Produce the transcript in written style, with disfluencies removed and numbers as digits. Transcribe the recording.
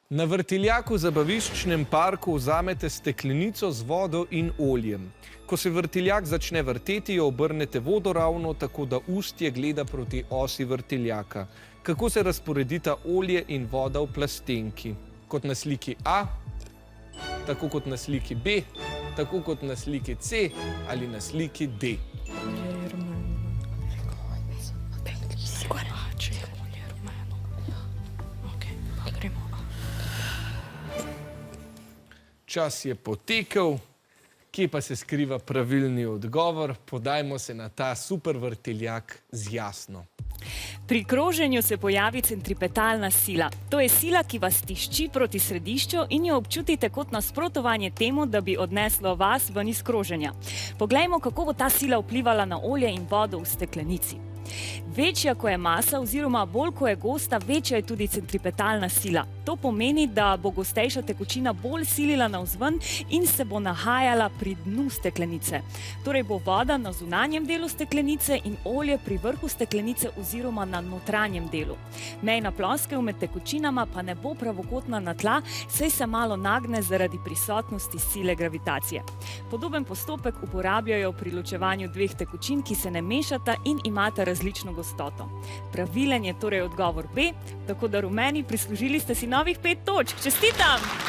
Na vrtiljaku v zabaviščnem parku vzamete steklenico z vodo in oljem. Ko se vrtiljak začne vrteti, jo obrnete vodoravno, tako da ustje gleda proti osi vrtiljaka. Kako se razporedita olje in voda v plastenki? Kot na sliki A, tako kot na sliki B, tako kot na sliki C ali na sliki D. Čas je potekel, kje pa se skriva pravilni odgovor? Podajmo se na ta super vrtiljak z Jasno. Pri kroženju se pojavi centripetalna sila. To je sila, ki vas tišči proti središču in jo občutite kot nasprotovanje temu, da bi odneslo vas ven iz kroženja. Poglejmo, kako bo ta sila vplivala na olje in vodo v steklenici. Večja, ko je masa, oziroma bolj, ko je gosta, večja je tudi centripetalna sila. To pomeni, da bo gostejša tekočina bolj silila navzven in se bo nahajala pri dnu steklenice. Torej bo voda na zunanjem delu steklenice in olje pri vrhu steklenice oziroma na notranjem delu. Mejna ploskev med tekočinama pa ne bo pravokotna na tla, saj se malo nagne zaradi prisotnosti sile gravitacije. Podoben postopek uporabljajo pri ločevanju dveh tekočin, ki se ne mešata in imata različno gostoto. Pravilen je torej odgovor B, tako da rumeni prislužili ste si novih 5 točk. Čestitam!